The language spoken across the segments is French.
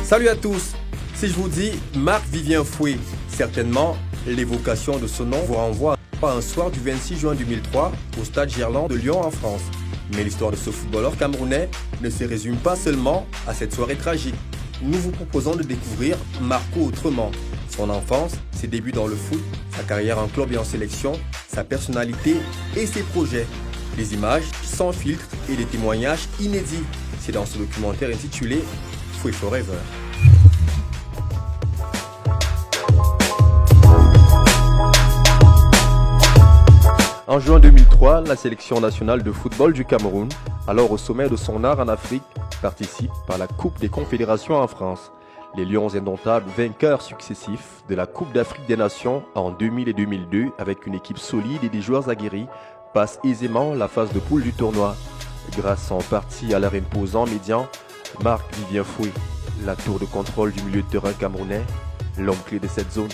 Salut à tous. Si je vous dis Marc-Vivien Foué, certainement l'évocation de ce nom vous renvoie à un soir du 26 juin 2003 au stade Gerland de Lyon en France. Mais l'histoire de ce footballeur camerounais ne se résume pas seulement à cette soirée tragique. Nous vous proposons de découvrir Marco autrement. Son enfance, ses débuts dans le foot, sa carrière en club et en sélection, sa personnalité et ses projets. Des images sans filtre et des témoignages inédits. C'est dans ce documentaire intitulé Foué Forever. En juin 2003, la sélection nationale de football du Cameroun, alors au sommet de son art en Afrique, participe à la Coupe des Confédérations en France. Les Lions indomptables, vainqueurs successifs de la Coupe d'Afrique des Nations en 2000 et 2002, avec une équipe solide et des joueurs aguerris, passent aisément la phase de poule du tournoi. Grâce en partie à leur imposant médian, Marc-Vivien Foué, la tour de contrôle du milieu de terrain camerounais, l'homme clé de cette zone.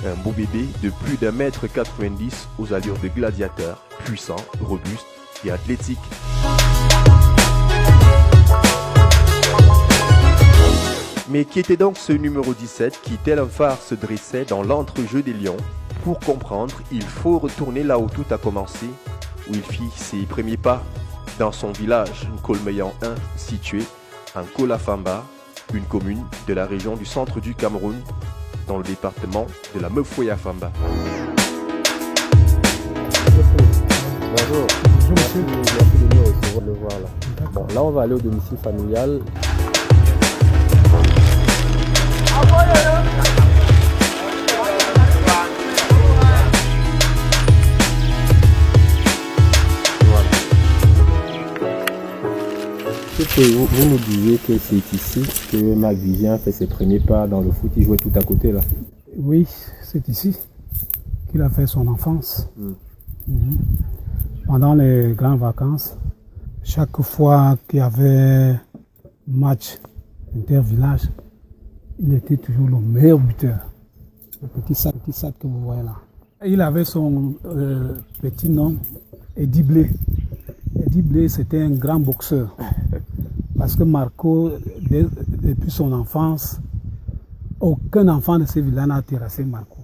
Un beau bébé de plus d'1m90 aux allures de gladiateur, puissant, robuste et athlétique. Mais qui était donc ce numéro 17 qui, tel un phare, se dressait dans l'entrejeu des Lions? Pour comprendre, il faut retourner là où tout a commencé, où il fit ses premiers pas, dans son village, Nkolmeyan 1, situé en Kolafamba, une commune de la région du centre du Cameroun, dans le département de la Meufoué-Afamba. Bonjour. Merci de nous recevoir, le voir là. Bon, là on va aller au domicile familial. Vous nous disiez que c'est ici que Marc-Vivien fait ses premiers pas dans le foot, il jouait tout à côté là. Oui, c'est ici qu'il a fait son enfance. Pendant les grandes vacances, chaque fois qu'il y avait match inter-village, il était toujours le meilleur buteur. Le petit sac que vous voyez là. Il avait son petit nom, Eddie Blé. Eddie Blé, c'était un grand boxeur. Parce que Marco, depuis son enfance, aucun enfant de ce village n'a terrassé Marco.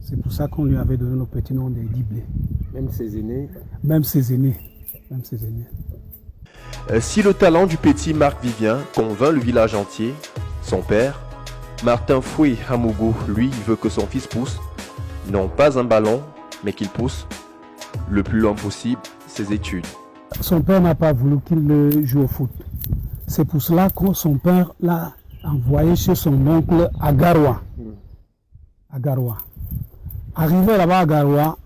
C'est pour ça qu'on lui avait donné le petit nom d'Eddie Blé. Même ses aînés. Même ses aînés. Si le talent du petit Marc-Vivien convainc le village entier, son père, Martin Foué Hamougou, lui, veut que son fils pousse, non pas un ballon, mais qu'il pousse le plus loin possible ses études. Son père n'a pas voulu qu'il joue au foot. C'est pour cela que son père l'a envoyé chez son oncle à Garoua. Arrivé là-bas à Garoua,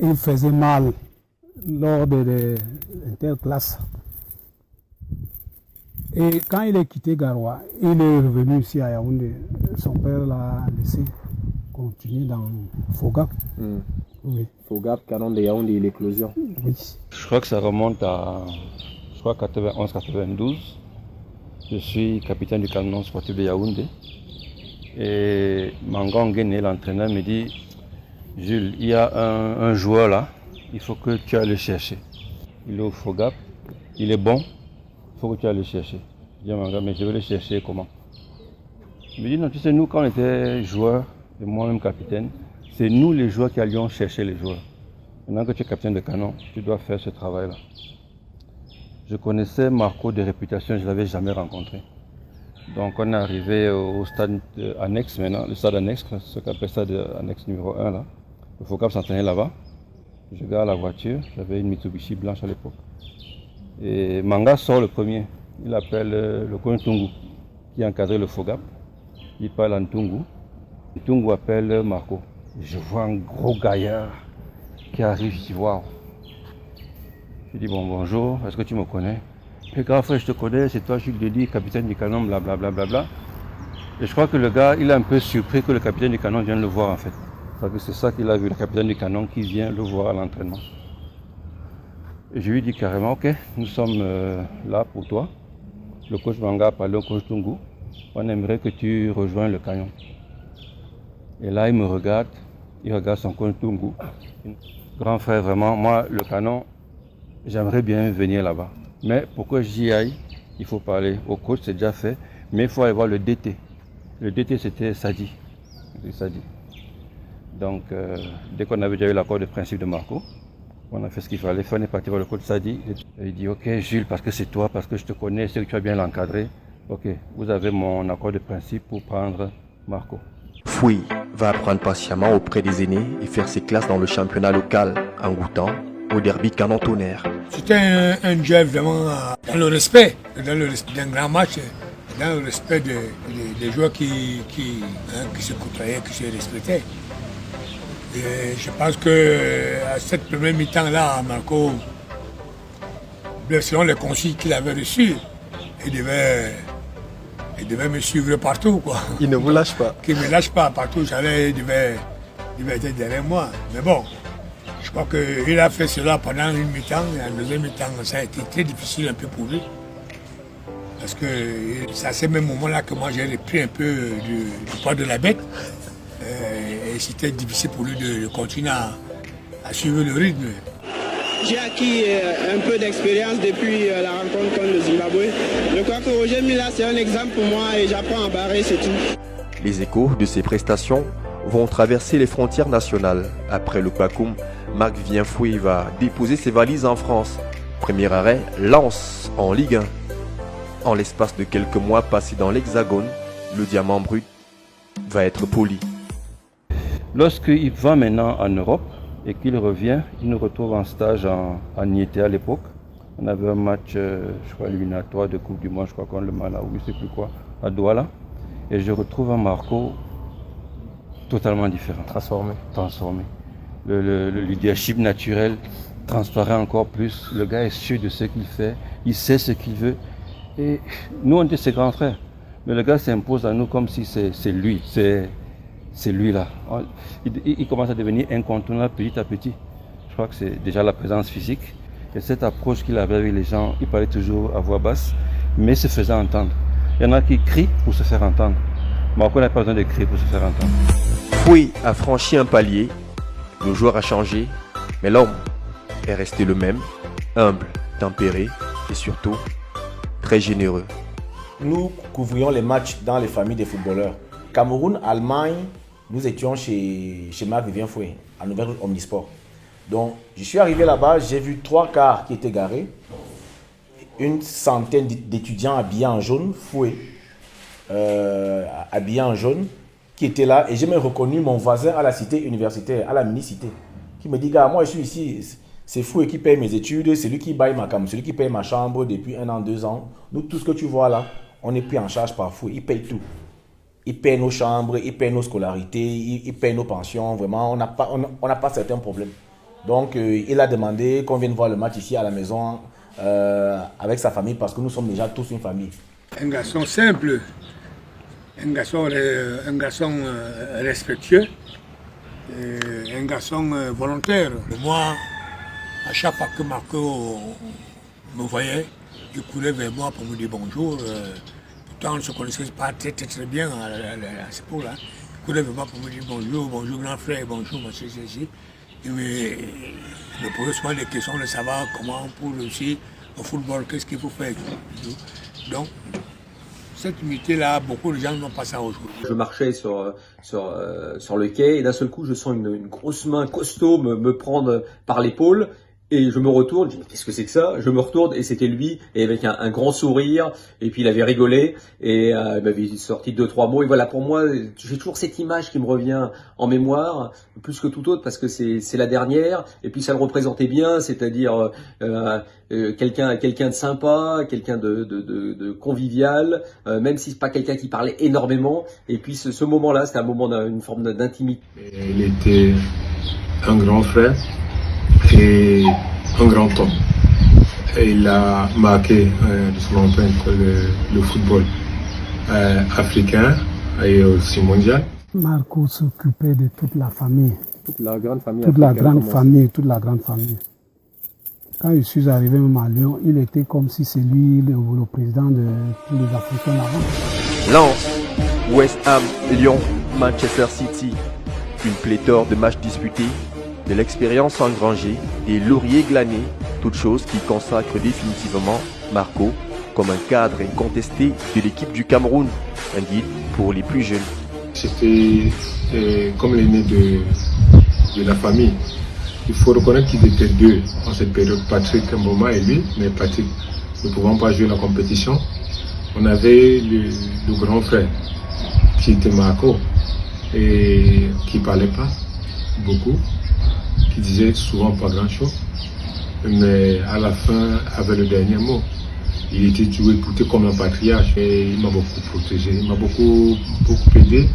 il faisait mal lors de l'interclasse. Et quand il a quitté Garoua, il est revenu ici à Yaoundé. Son père l'a laissé continuer dans Fogap. Oui. Fogap, canon de Yaoundé et l'éclosion. Oui. Je crois que ça remonte à 91-92. Je suis capitaine du canon sportif de Yaoundé. Et Mangan Guéné, l'entraîneur, me dit Jules, il y a un joueur là, il faut que tu ailles le chercher. Il est au Fogap, il est bon, il faut que tu ailles le chercher. Je dis à Mangan, mais je vais le chercher comment? Il me dit non, tu sais, nous quand on était joueurs, et moi-même capitaine, c'est nous les joueurs qui allions chercher les joueurs. Maintenant que tu es capitaine de canon, tu dois faire ce travail-là. Je connaissais Marco de réputation, je ne l'avais jamais rencontré. Donc on est arrivé au stade annexe maintenant, le stade annexe, ce qu'on appelle stade annexe numéro 1 là. Le Focap s'entraînait là-bas. Je garde la voiture, j'avais une Mitsubishi blanche à l'époque. Et Manga sort le premier, il appelle le coin Tungu, qui encadrait le Focap. Il parle en Tungu. Et Tungu appelle Marco. Je vois un gros gaillard qui arrive, je dis waouh. Je dis bonjour, est-ce que tu me connais? Et grand frère, je te connais, c'est toi Jules Dedi, capitaine du canon, blablabla. Et je crois que le gars, il est un peu surpris que le capitaine du canon vienne le voir en fait. Parce que c'est ça qu'il a vu, le capitaine du canon qui vient le voir à l'entraînement. Et je lui dis carrément, ok, nous sommes là pour toi. Le coach Manga a parlé au coach Tungu. On aimerait que tu rejoignes le canon. Et là, il me regarde, il regarde son coach Tungu. Grand frère, vraiment, moi, le canon, j'aimerais bien venir là-bas. Mais pour que j'y aille, il faut parler au coach, c'est déjà fait. Mais il faut aller voir le DT. Le DT, c'était Sadi. Donc, dès qu'on avait déjà eu l'accord de principe de Marco, on a fait ce qu'il fallait. On est parti voir le coach Sadi. Il dit, ok Jules, parce que c'est toi, parce que je te connais, je sais que tu as bien l'encadré. Ok, vous avez mon accord de principe pour prendre Marco. Foué va apprendre patiemment auprès des aînés et faire ses classes dans le championnat local en goûtant au derby cantonnaire. C'était un jeu vraiment dans le respect d'un grand match, dans le respect des joueurs qui se côtoyaient, qui se respectaient. Et je pense qu'à cette première mi-temps-là, Marco, selon les consignes qu'il avait reçues, il devait me suivre partout, quoi. Il ne vous lâche pas. Qu'il ne me lâche pas partout, il devait être derrière moi. Mais bon, je crois qu'il a fait cela pendant une mi-temps. Et en deuxième mi-temps, ça a été très difficile un peu pour lui. Parce que c'est à ce même moment-là que moi j'ai repris un peu du poids de la bête. Et c'était difficile pour lui de continuer à suivre le rythme. J'ai acquis un peu d'expérience depuis la rencontre contre le Zimbabwe. Je crois que Roger Mila, c'est un exemple pour moi et j'apprends à barrer, c'est tout. Les échos de ces prestations vont traverser les frontières nationales. Après le Bakoum, Marc-Vivien Foué va déposer ses valises en France. Premier arrêt, Lens en Ligue 1. En l'espace de quelques mois passés dans l'Hexagone, le diamant brut va être poli. Lorsqu'il va maintenant en Europe et qu'il revient, il nous retrouve en stage en IET à l'époque. On avait un match, je crois, éliminatoire de Coupe du Monde, je crois, contre le Malawi, je ne sais plus quoi, à Douala. Et je retrouve un Marco totalement différent. Transformé. Le leadership naturel transparaît encore plus. Le gars est sûr de ce qu'il fait, il sait ce qu'il veut. Et nous, on était ses grands frères. Mais le gars s'impose à nous comme si c'est lui. C'est lui là. Il commence à devenir incontournable petit à petit. Je crois que c'est déjà la présence physique. Et cette approche qu'il avait avec les gens, il parlait toujours à voix basse, mais se faisait entendre. Il y en a qui crient pour se faire entendre. Marco n'a pas besoin de crier pour se faire entendre. Foué a franchi un palier, le joueur a changé, mais l'homme est resté le même, humble, tempéré et surtout très généreux. Nous couvrions les matchs dans les familles des footballeurs. Cameroun, Allemagne, nous étions chez Marc-Vivien Foué, à Nouvelle Omnisport. Donc, je suis arrivé là-bas, j'ai vu 3 cars qui étaient garés, une centaine d'étudiants habillés en jaune, Foué, habillés en jaune, qui étaient là, et j'ai même reconnu mon voisin à la cité universitaire, à la mini-cité, qui me dit, gars, moi je suis ici, c'est Foué qui paye mes études, c'est lui qui baille ma cam, c'est lui qui paye ma chambre depuis 1 an, 2 ans. Nous, tout ce que tu vois là, on est pris en charge par Foué, il paye tout. Il paye nos chambres, il paye nos scolarités, il paye nos pensions, vraiment, on n'a pas certains problèmes. Donc, il a demandé qu'on vienne voir le match ici à la maison avec sa famille parce que nous sommes déjà tous une famille. Un garçon simple, un garçon respectueux, un garçon volontaire. Moi, à chaque fois que Marco me voyait, il courait vers moi pour me dire bonjour. Pourtant, on ne se connaissait pas très bien à ce point-là. Il courait vers moi pour me dire bonjour grand frère, bonjour monsieur Cécile. Il me posait souvent des questions de savoir comment pour réussir au football, qu'est-ce qu'il faut faire. Donc, cette unité-là, beaucoup de gens n'ont pas ça aujourd'hui. Je marchais sur le quai et d'un seul coup, je sens une grosse main costaud me prendre par l'épaule. Et je me retourne, je dis mais qu'est-ce que c'est que ça? Je me retourne et c'était lui, et avec un grand sourire, et puis il avait rigolé, et il m'avait sorti 2-3 mots, et voilà, pour moi, j'ai toujours cette image qui me revient en mémoire, plus que tout autre, parce que c'est la dernière, et puis ça le représentait bien, c'est-à-dire quelqu'un de sympa, quelqu'un de convivial, même si c'est pas quelqu'un qui parlait énormément, et puis ce moment-là, c'était un moment d'une forme d'intimité. Il était un grand frère et un grand homme. Et il a marqué de son empreinte le football africain et aussi mondial. Marco s'occupait de toute la famille. Toute la grande famille. Toute la grande famille. Quand je suis arrivé même à Lyon, il était comme si c'est lui le président de tous les Africains là-bas. Lens, West Ham, Lyon, Manchester City. Une pléthore de matchs disputés, de l'expérience engrangée, des lauriers glanés, toutes choses qui consacrent définitivement Marco comme un cadre incontesté de l'équipe du Cameroun, un guide pour les plus jeunes. C'était comme l'aîné de la famille. Il faut reconnaître qu'ils étaient deux en cette période, Patrick Mboma et lui, mais Patrick ne pouvant pas jouer la compétition. On avait le grand frère qui était Marco et qui ne parlait pas beaucoup, qui disait souvent pas grand-chose, mais à la fin avait le dernier mot. Il était toujours écouté comme un patriarche et il m'a beaucoup protégé, il m'a beaucoup aidé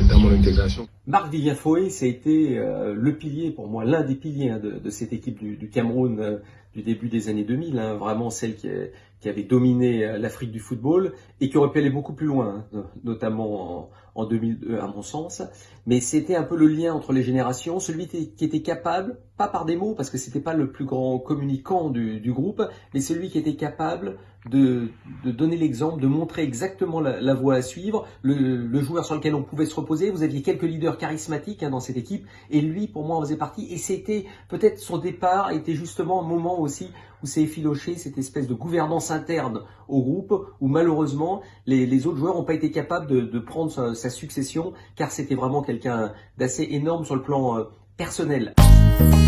dans mon intégration. Marc Vivien Foé, ça a été le pilier pour moi, l'un des piliers de cette équipe du Cameroun du début des années 2000, vraiment celle qui avait dominé l'Afrique du football et qui aurait pu aller beaucoup plus loin, notamment en 2002 à mon sens. Mais c'était un peu le lien entre les générations, celui qui était capable, pas par des mots parce que c'était pas le plus grand communicant du groupe, mais celui qui était capable de donner l'exemple, de montrer exactement la voie à suivre, le joueur sur lequel on pouvait se reposer. Vous aviez quelques leaders charismatiques dans cette équipe et lui pour moi en faisait partie et c'était peut-être son départ était justement un moment aussi où s'est effiloché cette espèce de gouvernance interne au groupe où malheureusement les autres joueurs n'ont pas été capables de prendre sa succession car c'était vraiment quelqu'un d'assez énorme sur le plan personnel.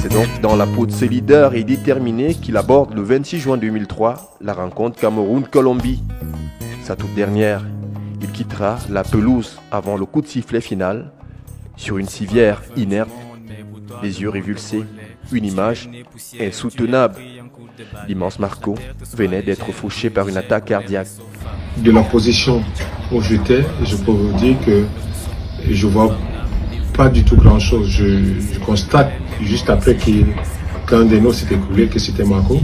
C'est donc dans la peau de ses leaders et déterminés qu'il aborde le 26 juin 2003 la rencontre Cameroun-Colombie. Sa toute dernière, il quittera la pelouse avant le coup de sifflet final sur une civière inerte, les yeux révulsés, une image insoutenable. L'immense Marco venait d'être fauché par une attaque cardiaque. De la position où j'étais, je peux vous dire que je vois pas du tout grand chose. Je constate juste après qu'un des nôtres s'est écoulé que c'était Marco.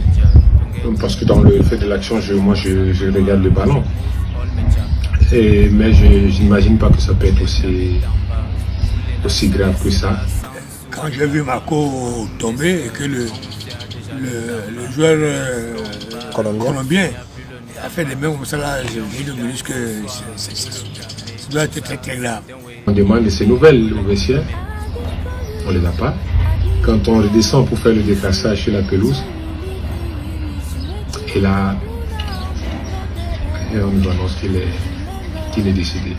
Parce que dans le fait de l'action, moi je regarde le ballon. Mais je n'imagine pas que ça peut être aussi grave que ça. Quand j'ai vu Marco tomber et que le joueur colombien a fait des mains comme ça, là, j'ai dit que ça doit être très très grave. On demande de ces nouvelles au vestiaire, on ne les a pas. Quand on redescend pour faire le décrassage sur la pelouse, et là, on nous annonce qu'il est décédé.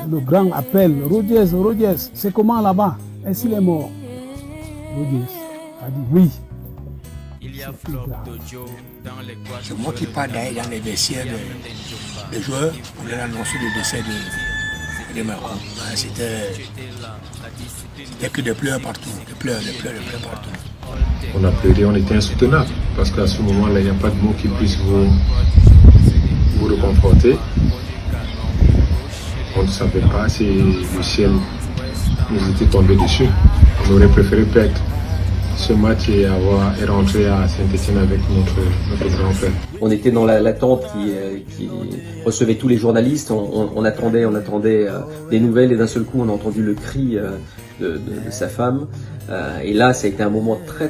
Le grand appelle, Rogers, c'est comment là-bas? Est-ce qu'il est mort? Rogers a dit oui. C'est moi qui pars d'aller dans les vestiaires des joueurs pour leur annoncer le décès de Marco. C'était que des pleurs partout, des pleurs partout. On a pleuré, on était insoutenable parce qu'à ce moment-là, il n'y a pas de mots qui puissent vous reconforter. On ne savait pas si le ciel nous était tombé dessus. On aurait préféré perdre ce match et rentrer à Saint-Étienne avec notre grand frère. On était dans la tente qui recevait tous les journalistes. On attendait des nouvelles et d'un seul coup on a entendu le cri de sa femme. Et là, ça a été un moment très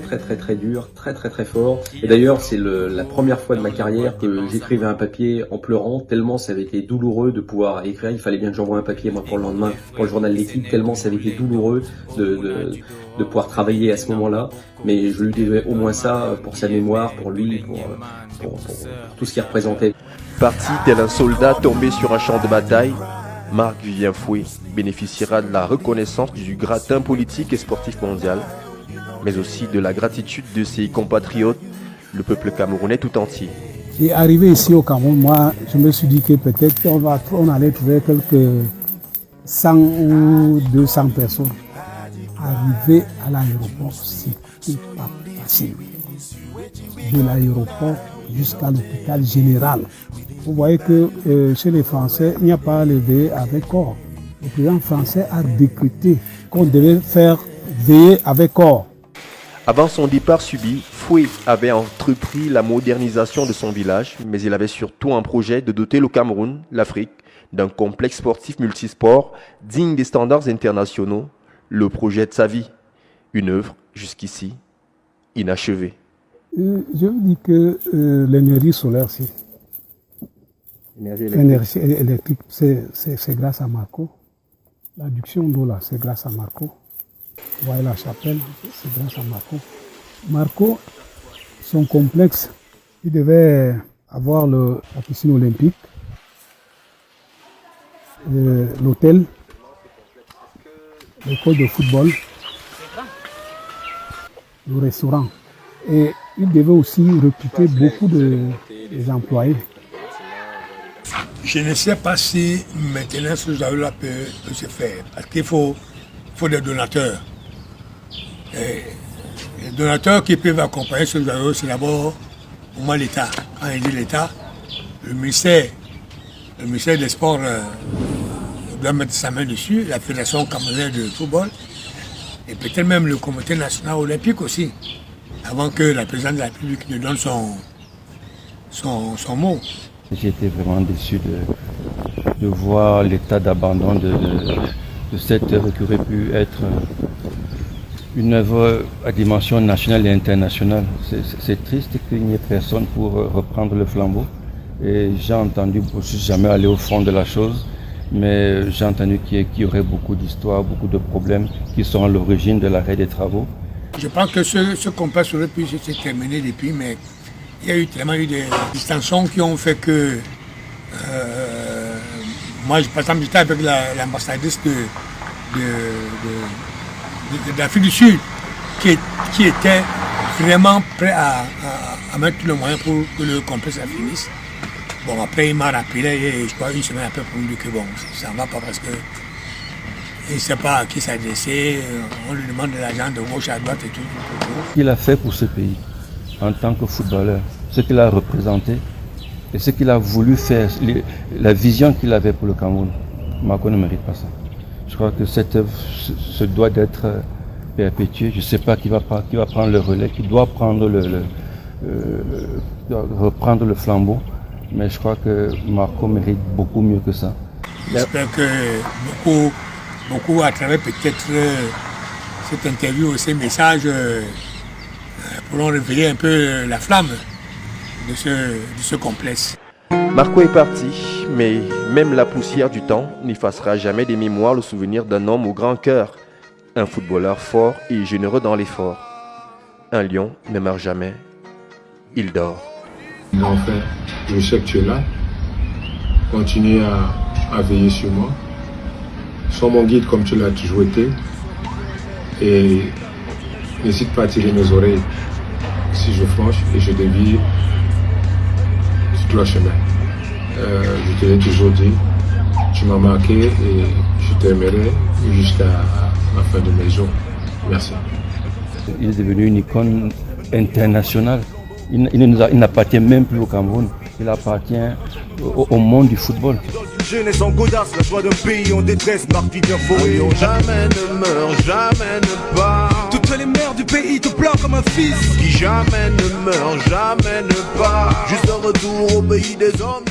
dur, très fort. Et d'ailleurs, c'est la première fois de ma carrière que j'écrivais un papier en pleurant, tellement ça avait été douloureux de pouvoir écrire. Il fallait bien que j'envoie un papier moi pour le lendemain, pour le journal L'équipe, tellement ça avait été douloureux de pouvoir travailler à ce moment-là. Mais je lui devais au moins ça pour sa mémoire, pour lui, pour tout ce qu'il représentait. Parti tel un soldat tombé sur un champ de bataille, Marc Vivien Foé bénéficiera de la reconnaissance du gratin politique et sportif mondial, mais aussi de la gratitude de ses compatriotes, le peuple camerounais tout entier. Et arrivé ici au Cameroun, moi, je me suis dit que peut-être on allait trouver quelques 100 ou 200 personnes. Arriver à l'aéroport, c'était pas facile. De l'aéroport jusqu'à l'hôpital général. Vous voyez que chez les Français, il n'y a pas le veiller avec corps. Le président français a décrété qu'on devait faire veiller avec corps. Avant son départ subi, Foé avait entrepris la modernisation de son village, mais il avait surtout un projet de doter le Cameroun, l'Afrique, d'un complexe sportif multisport digne des standards internationaux, le projet de sa vie. Une œuvre, jusqu'ici, inachevée. Je vous dis que l'énergie solaire, l'énergie électrique, c'est grâce à Marco. L'adduction d'eau, là, c'est grâce à Marco. Vous voyez la chapelle, c'est grâce à Marco. Marco, son complexe, il devait avoir la piscine olympique, l'hôtel, l'école de football, le restaurant. Et il devait aussi recruter beaucoup d'employés. Je ne sais pas si maintenant ce genre-là peut se faire, parce qu'il faut des donateurs. Et les donateurs qui peuvent accompagner ce genre, c'est d'abord au moins l'État. Quand il dit l'État, le ministère des Sports doit mettre sa main dessus, la Fédération camerounaise de football, et peut-être même le Comité national olympique aussi, avant que la présidente de la République ne donne son mot. J'ai été vraiment déçu de voir l'état d'abandon de cette œuvre qui aurait pu être une œuvre à dimension nationale et internationale. C'est triste qu'il n'y ait personne pour reprendre le flambeau. Et j'ai entendu, je ne suis jamais allé au fond de la chose, mais j'ai entendu qu'il y aurait beaucoup d'histoires, beaucoup de problèmes qui sont à l'origine de l'arrêt des travaux. Je pense que ce complexe aurait pu se terminer depuis, mais il y a tellement eu des distensions qui ont fait que moi, par exemple, j'étais avec l'ambassadrice d'Afrique du Sud qui était vraiment prêt à mettre tous les moyens pour que le complexe finisse. Bon, après, il m'a rappelé, et je crois une semaine après, pour me dire que bon, ça ne va pas parce que il ne sait pas à qui s'adresser, on lui demande de l'argent de gauche à droite et tout. Il a fait pour ce pays en tant que footballeur, ce qu'il a représenté et ce qu'il a voulu faire, la vision qu'il avait pour le Cameroun. Marco ne mérite pas ça. Je crois que cette œuvre se doit d'être perpétuée. Je ne sais pas qui va prendre le relais, qui doit prendre reprendre le flambeau. Mais je crois que Marco mérite beaucoup mieux que ça. J'espère que beaucoup à travers peut-être cette interview ou ces messages pourront révéler un peu la flamme de ce complexe. Marco est parti, mais même la poussière du temps n'effacera jamais des mémoires le souvenir d'un homme au grand cœur, un footballeur fort et généreux dans l'effort. Un lion ne meurt jamais, il dort. Enfin, je sais que tu es là. Continue à veiller sur moi. Sois mon guide comme tu l'as toujours été. Et n'hésite pas à tirer mes oreilles si je flanche et je dévie sur le chemin. Je te l'ai toujours dit, tu m'as marqué et je t'aimerai jusqu'à la fin de mes jours. Merci. Il est devenu une icône internationale. Il n'appartient même plus au Cameroun, il appartient au monde du football. Jeunesse en godasse, la joie d'un pays en détresse, marque bien forêt. Jamais ne meurt, jamais ne part. Toutes les mères du pays te pleurent comme un fils. Qui jamais ne meurt, jamais ne part. Juste un retour au pays des hommes.